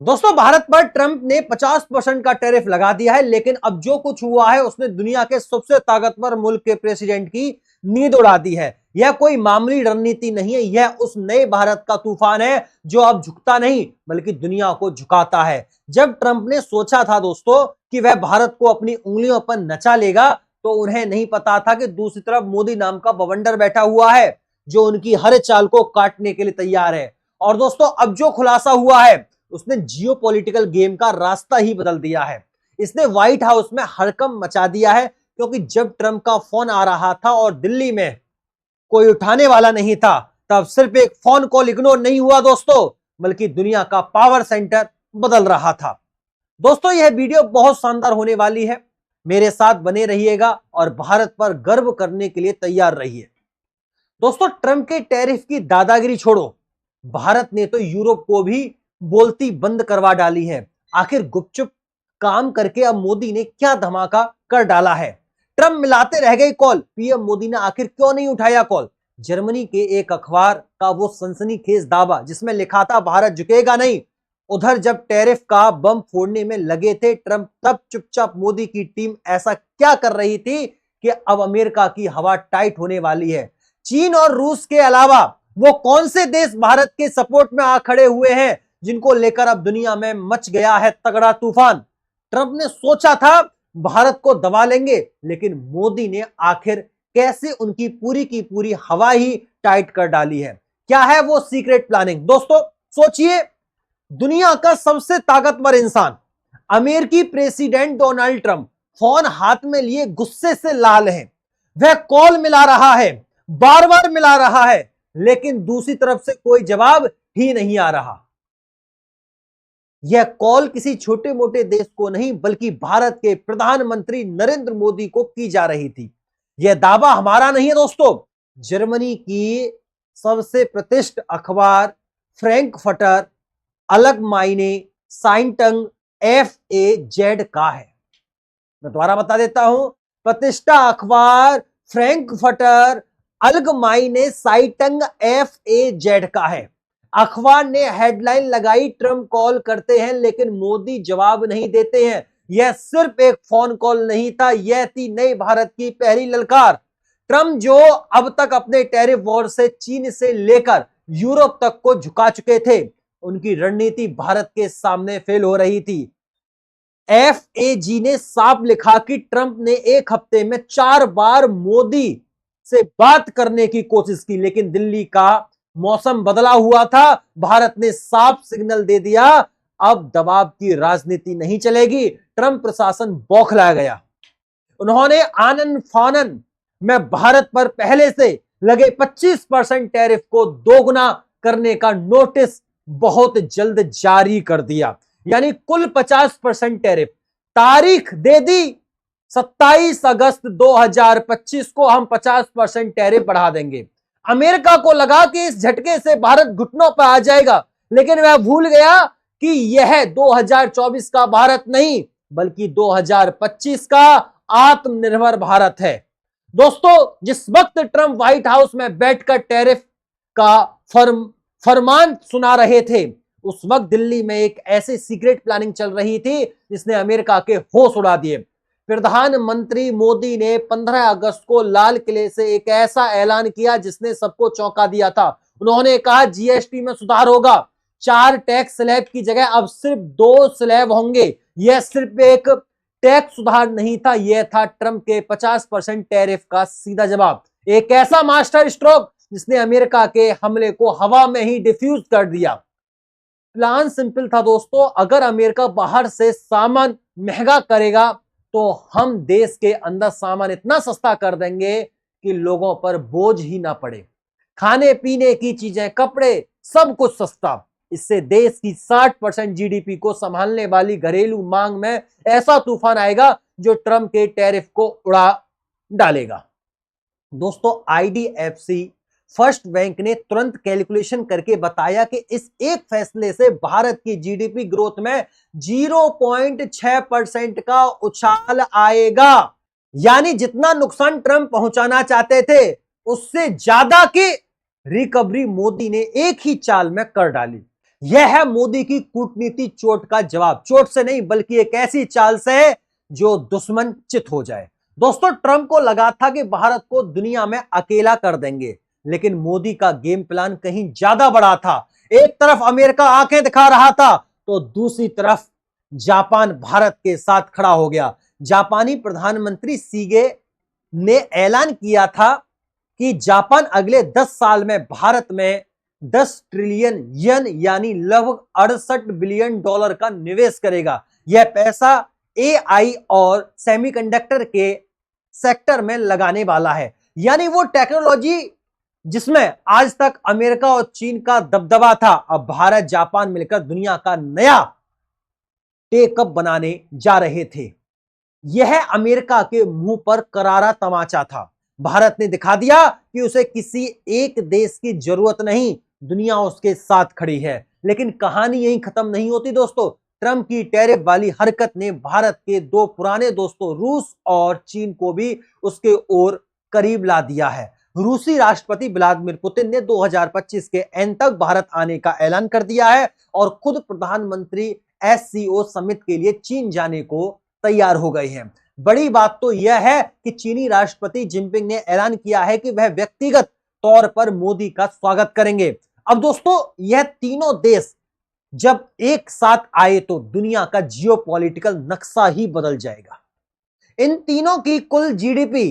दोस्तों, भारत पर ट्रंप ने 50% का टैरिफ लगा दिया है, लेकिन अब जो कुछ हुआ है उसने दुनिया के सबसे ताकतवर मुल्क के प्रेसिडेंट की नींद उड़ा दी है। यह कोई मामूली रणनीति नहीं है, यह उस नए भारत का तूफान है जो अब झुकता नहीं बल्कि दुनिया को झुकाता है। जब ट्रंप ने सोचा था दोस्तों कि वह भारत को अपनी उंगलियों पर नचा लेगा, तो उन्हें नहीं पता था कि दूसरी तरफ मोदी नाम का बवंडर बैठा हुआ है जो उनकी हर चाल को काटने के लिए तैयार है। और दोस्तों, अब जो खुलासा हुआ है उसने जियोपॉलिटिकल गेम का रास्ता ही बदल दिया है। इसने व्हाइट हाउस में हड़कंप मचा दिया है, क्योंकि जब ट्रंप का फोन आ रहा था और दिल्ली में कोई उठाने वाला नहीं था, तब सिर्फ एक फोन कॉल इग्नोर नहीं हुआ दोस्तों, बल्कि दुनिया का पावर सेंटर बदल रहा था। दोस्तों, यह वीडियो बहुत शानदार होने वाली है, मेरे साथ बने रहिएगा और भारत पर गर्व करने के लिए तैयार रहिए। दोस्तों, ट्रंप के टैरिफ की दादागिरी छोड़ो, भारत ने तो यूरोप को भी बोलती बंद करवा डाली है। आखिर गुपचुप काम करके अब मोदी ने क्या धमाका कर डाला है? ट्रंप मिलाते रह गए कॉल, पीएम मोदी ने आखिर क्यों नहीं उठाया कॉल? जर्मनी के एक अखबार का वो सनसनीखेज दावा जिसमें लिखा था भारत झुकेगा नहीं, उधर जब टैरिफ का बम फोड़ने में लगे थे ट्रंप, तब चुपचाप मोदी की टीम ऐसा क्या कर रही थी कि अब अमेरिका की हवा टाइट होने वाली है? चीन और रूस के अलावा वो कौन से देश भारत के सपोर्ट में आ खड़े हुए हैं जिनको लेकर अब दुनिया में मच गया है तगड़ा तूफान? ट्रंप ने सोचा था भारत को दबा लेंगे, लेकिन मोदी ने आखिर कैसे उनकी पूरी की पूरी हवा ही टाइट कर डाली है? क्या है वो सीक्रेट प्लानिंग? दोस्तों सोचिए, दुनिया का सबसे ताकतवर इंसान अमेरिकी प्रेसिडेंट डोनाल्ड ट्रंप फोन हाथ में लिए गुस्से से लाल है। वह कॉल मिला रहा है, बार बार मिला रहा है, लेकिन दूसरी तरफ से कोई जवाब ही नहीं आ रहा। यह कॉल किसी छोटे मोटे देश को नहीं बल्कि भारत के प्रधानमंत्री नरेंद्र मोदी को की जा रही थी। यह दावा हमारा नहीं है दोस्तों, जर्मनी की सबसे प्रतिष्ठित अखबार फ्रैंकफर्टर अल्गमाइने साइंटंग FAZ का है। मैं दोबारा बता देता हूं, प्रतिष्ठित अखबार फ्रैंकफर्टर अल्गमाइने साइंटंग FAZ का है। अखबार ने हेडलाइन लगाई, ट्रंप कॉल करते हैं लेकिन मोदी जवाब नहीं देते हैं। यह सिर्फ एक फोन कॉल नहीं था, यह थी नई भारत की पहली ललकार। ट्रंप जो अब तक अपने टैरिफ वॉर से चीन से लेकर यूरोप तक को झुका चुके थे, उनकी रणनीति भारत के सामने फेल हो रही थी। FAG ने साफ लिखा कि ट्रंप ने एक हफ्ते में 4 बार मोदी से बात करने की कोशिश की, लेकिन दिल्ली का मौसम बदला हुआ था। भारत ने साफ सिग्नल दे दिया, अब दबाव की राजनीति नहीं चलेगी। ट्रंप प्रशासन बौखला गया। उन्होंने आनन फानन में भारत पर पहले से लगे 25% टैरिफ को दोगुना करने का नोटिस बहुत जल्द जारी कर दिया, यानी कुल 50% टैरिफ। तारीख दे दी 27 अगस्त 2025 को हम 50% टैरिफ बढ़ा देंगे। अमेरिका को लगा कि इस झटके से भारत घुटनों पर आ जाएगा, लेकिन वह भूल गया कि यह 2024 का भारत नहीं बल्कि 2025 का आत्मनिर्भर भारत है। दोस्तों, जिस वक्त ट्रंप व्हाइट हाउस में बैठकर टैरिफ का फरमान सुना रहे थे, उस वक्त दिल्ली में एक ऐसी सीक्रेट प्लानिंग चल रही थी जिसने अमेरिका के होश उड़ा दिए। प्रधानमंत्री मोदी ने 15 अगस्त को लाल किले से एक ऐसा ऐलान किया जिसने सबको चौंका दिया था। उन्होंने कहा GST में सुधार होगा, 4 टैक्स स्लैब की जगह अब सिर्फ 2 स्लैब होंगे। यह सिर्फ एक टैक्स सुधार नहीं था, यह था ट्रंप के 50% टैरिफ का सीधा जवाब। एक ऐसा मास्टर स्ट्रोक जिसने अमेरिका के हमले को हवा में ही डिफ्यूज कर दिया। प्लान सिंपल था दोस्तों, अगर अमेरिका बाहर से सामान महंगा करेगा तो हम देश के अंदर सामान इतना सस्ता कर देंगे कि लोगों पर बोझ ही ना पड़े। खाने पीने की चीजें, कपड़े, सब कुछ सस्ता। इससे देश की 60% GDP को संभालने वाली घरेलू मांग में ऐसा तूफान आएगा जो ट्रंप के टैरिफ को उड़ा डालेगा। दोस्तों, IDFC फर्स्ट बैंक ने तुरंत कैलकुलेशन करके बताया कि इस एक फैसले से भारत की GDP ग्रोथ में 0.6% का उछाल आएगा। यानी जितना नुकसान ट्रंप पहुंचाना चाहते थे उससे ज्यादा की रिकवरी मोदी ने एक ही चाल में कर डाली। यह है मोदी की कूटनीति चोट का जवाब। चोट से नहीं बल्कि एक ऐसी चाल से जो दुश्मन चित हो जाए। दोस्तों, ट्रंप को लगा था कि भारत को दुनिया में अकेला कर देंगे, लेकिन मोदी का गेम प्लान कहीं ज्यादा बड़ा था। एक तरफ अमेरिका आंखें दिखा रहा था तो दूसरी तरफ जापान भारत के साथ खड़ा हो गया। जापानी प्रधानमंत्री सीगे ने ऐलान किया था कि जापान अगले 10 साल में भारत में 10 ट्रिलियन येन यानी लगभग 68 बिलियन डॉलर का निवेश करेगा। यह पैसा एआई और सेमीकंडक्टर के सेक्टर में लगाने वाला है, यानी वो टेक्नोलॉजी जिसमें आज तक अमेरिका और चीन का दबदबा था, अब भारत जापान मिलकर दुनिया का नया टेकअप बनाने जा रहे थे। यह अमेरिका के मुंह पर करारा तमाचा था। भारत ने दिखा दिया कि उसे किसी एक देश की जरूरत नहीं, दुनिया उसके साथ खड़ी है। लेकिन कहानी यहीं खत्म नहीं होती दोस्तों। ट्रंप की टैरिफ वाली हरकत ने भारत के दो पुराने दोस्तों रूस और चीन को भी उसके ओर करीब ला दिया है। रूसी राष्ट्रपति व्लादिमीर पुतिन ने 2025 के एंड तक भारत आने का ऐलान कर दिया है और खुद प्रधानमंत्री एससीओ समिट के लिए चीन जाने को तैयार हो गए हैं। बड़ी बात तो यह है कि चीनी राष्ट्रपति जिनपिंग ने ऐलान किया है कि वह व्यक्तिगत तौर पर मोदी का स्वागत करेंगे। अब दोस्तों, यह तीनों देश जब एक साथ आए तो दुनिया का जियोपॉलिटिकल नक्शा ही बदल जाएगा। इन तीनों की कुल जीडीपी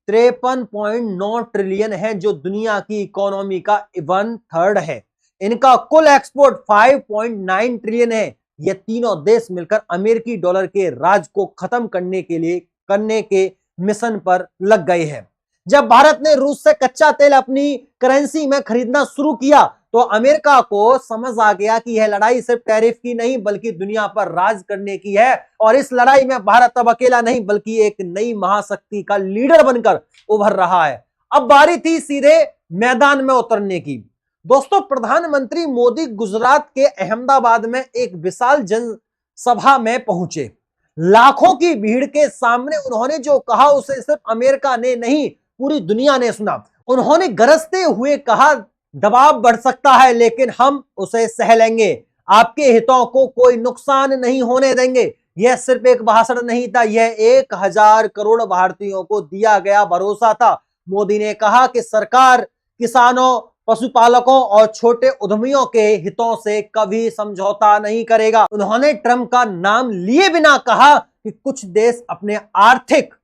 53.9 ट्रिलियन है, जो दुनिया की इकोनॉमी का 1/3 है। इनका कुल एक्सपोर्ट 5.9 ट्रिलियन है। ये तीनों देश मिलकर अमेरिकी डॉलर के राज को खत्म करने के मिशन पर लग गए हैं। जब भारत ने रूस से कच्चा तेल अपनी करेंसी में खरीदना शुरू किया तो अमेरिका को समझ आ गया कि यह लड़ाई सिर्फ टैरिफ की नहीं बल्कि दुनिया पर राज करने की है, और इस लड़ाई में भारत अब अकेला नहीं बल्कि एक नई महाशक्ति का लीडर बनकर उभर रहा है। अब बारी थी सीधे मैदान में उतरने की। दोस्तों, प्रधानमंत्री मोदी गुजरात के अहमदाबाद में एक विशाल जनसभा में पहुंचे। लाखों की भीड़ के सामने उन्होंने जो कहा उसे सिर्फ अमेरिका ने नहीं पूरी दुनिया ने सुना। उन्होंने गरजते हुए कहा, दबाव बढ़ सकता है लेकिन हम उसे सह लेंगे, आपके हितों को कोई नुकसान नहीं होने देंगे। यह सिर्फ एक भाषण नहीं था, यह 1000 करोड़ भारतीयों को दिया गया भरोसा था। मोदी ने कहा कि सरकार किसानों, पशुपालकों और छोटे उद्यमियों के हितों से कभी समझौता नहीं करेगा। उन्होंने ट्रंप का नाम लिए बिना कहा कि कुछ देश अपने आर्थिक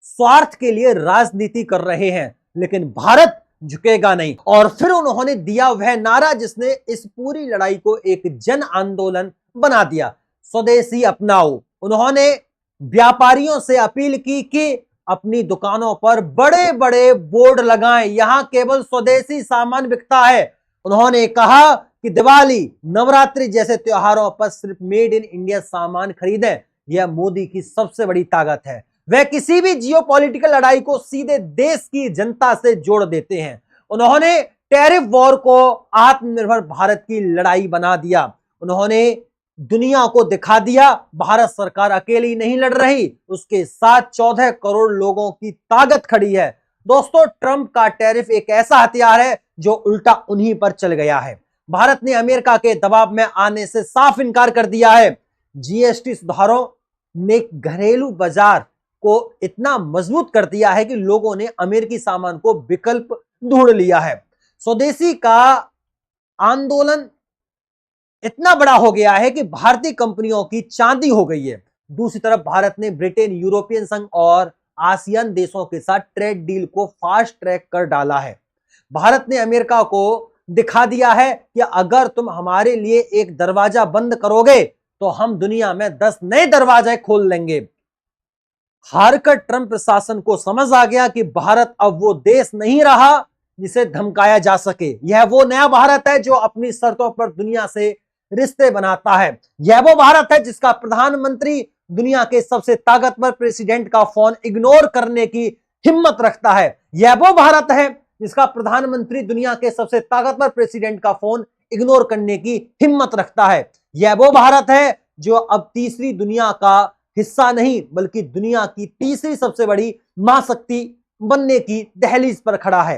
स्वार्थ के लिए राजनीति कर रहे हैं लेकिन भारत झुकेगा नहीं। और फिर उन्होंने दिया वह नारा जिसने इस पूरी लड़ाई को एक जन आंदोलन बना दिया, स्वदेशी अपनाओ। उन्होंने व्यापारियों से अपील की कि अपनी दुकानों पर बड़े बड़े बोर्ड लगाएं, यहां केवल स्वदेशी सामान बिकता है। उन्होंने कहा कि दिवाली, नवरात्रि जैसे त्योहारों पर सिर्फ मेड इन इंडिया सामान खरीदें। यह मोदी की सबसे बड़ी ताकत है। वह किसी भी जियोपॉलिटिकल लड़ाई को सीधे देश की जनता से जोड़ देते हैं। उन्होंने टैरिफ वॉर को आत्मनिर्भर भारत की लड़ाई बना दिया। उन्होंने दुनिया को दिखा दिया भारत सरकार अकेली नहीं लड़ रही, उसके साथ 14 करोड़ लोगों की ताकत खड़ी है। दोस्तों, ट्रंप का टैरिफ एक ऐसा हथियार है जो उल्टा उन्हीं पर चल गया है। भारत ने अमेरिका के दबाव में आने से साफ इनकार कर दिया है। जीएसटी सुधारों ने घरेलू बाजार को इतना मजबूत कर दिया है कि लोगों ने अमेरिकी सामान को विकल्प ढूंढ लिया है। स्वदेशी का आंदोलन इतना बड़ा हो गया है कि भारतीय कंपनियों की चांदी हो गई है। दूसरी तरफ भारत ने ब्रिटेन, यूरोपियन संघ और आसियान देशों के साथ ट्रेड डील को फास्ट ट्रैक कर डाला है। भारत ने अमेरिका को दिखा दिया है कि अगर तुम हमारे लिए एक दरवाजा बंद करोगे तो हम दुनिया में 10 नए दरवाजे खोल लेंगे। हारकर ट्रंप प्रशासन को समझ आ गया कि भारत अब वो देश नहीं रहा जिसे धमकाया जा सके। यह वो नया भारत है जो अपनी शर्तों पर दुनिया से रिश्ते बनाता है। यह वो भारत है जिसका प्रधानमंत्री दुनिया के सबसे ताकतवर प्रेसिडेंट का फोन इग्नोर करने की हिम्मत रखता है। यह वो भारत है जिसका प्रधानमंत्री दुनिया के सबसे ताकतवर प्रेसिडेंट का फोन इग्नोर करने की हिम्मत रखता है। यह वो भारत है जो अब तीसरी दुनिया का हिस्सा नहीं बल्कि दुनिया की तीसरी सबसे बड़ी महाशक्ति बनने की दहलीज पर खड़ा है।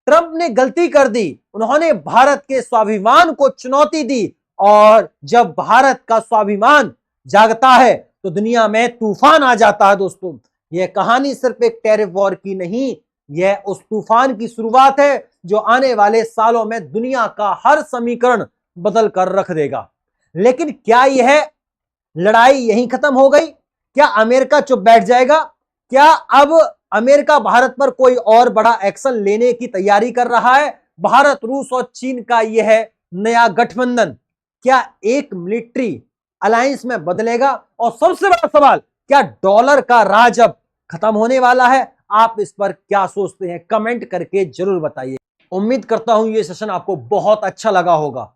ट्रंप ने गलती कर दी। उन्होंने भारत के स्वाभिमान को चुनौती दी और जब भारत का स्वाभिमान जागता है तो दुनिया में तूफान आ जाता है। दोस्तों, यह कहानी सिर्फ एक टैरिफ वॉर की नहीं, यह उस तूफान की शुरुआत है जो आने वाले सालों में दुनिया का हर समीकरण बदल कर रख देगा। लेकिन क्या यह लड़ाई यहीं खत्म हो गई? क्या अमेरिका चुप बैठ जाएगा? क्या अब अमेरिका भारत पर कोई और बड़ा एक्शन लेने की तैयारी कर रहा है? भारत, रूस और चीन का यह नया गठबंधन क्या एक मिलिट्री अलायंस में बदलेगा? और सबसे बड़ा सवाल, क्या डॉलर का राज अब खत्म होने वाला है? आप इस पर क्या सोचते हैं? कमेंट करके जरूर बताइए। उम्मीद करता हूं यह सेशन आपको बहुत अच्छा लगा होगा।